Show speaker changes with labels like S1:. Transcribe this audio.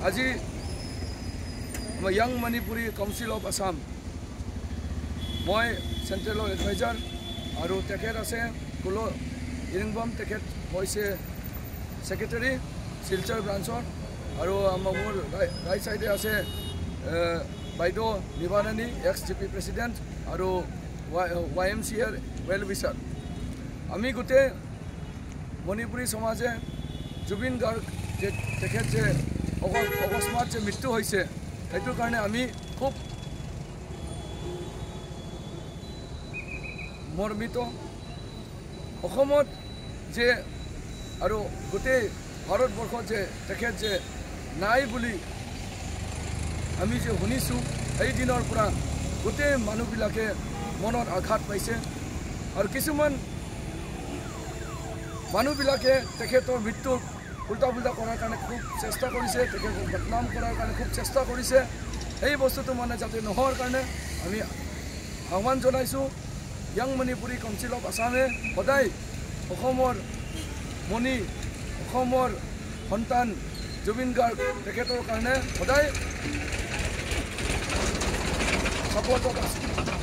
S1: আজি young Manipuri council of Assam মই সেন্ট্ৰেলৰ adviser আৰু তেখেত আছে কুল ইৰিংবম তেখেত হৈছে সেক্ৰেটাৰী শিলচৰ ব্ৰাঞ্চৰ আৰু মোৰ ৰাইট সাইডে আছে বাইদেউ নিবাৰানী এক্স জিপি প্ৰেচিডেণ্ট আৰু YMCA ৱেল উইচাৰ আমি গোটেই মণিপুৰী সমাজে জুবিন গাৰ্গ যে তেখেত যে অকস্মাত যে মৃত্যু হৈছে সেইটোৰ কাৰণে আমি খুব মৰ্মিত অসমত যে আৰু গোটেই ভাৰতবৰ্ষত যে তেখেত যে নাই বুলি আমি যে শুনিছোঁ সেই দিনৰ পৰা গোটেই মানুহবিলাকে মনত আঘাত পাইছে আৰু কিছুমান মানুহবিলাকে তেখেতৰ মৃত্যুক উল্টা পুল্টা কৰাৰ কাৰণে খুব চেষ্টা কৰিছে তেখেতক বদনাম কৰাৰ কাৰণে খুব চেষ্টা কৰিছে এই বস্তুটো মানে যাতে নোহোৱাৰ কাৰণে আমি আহ্বান জনাইছোঁ ইয়াং মণিপুৰী কাউন্সিল অফ আসামে সদায় অসমৰ মণি অসমৰ সন্তান জুবিন গাৰ্গ তেখেতৰ কাৰণে সদায় সাপোৰ্টত আছে।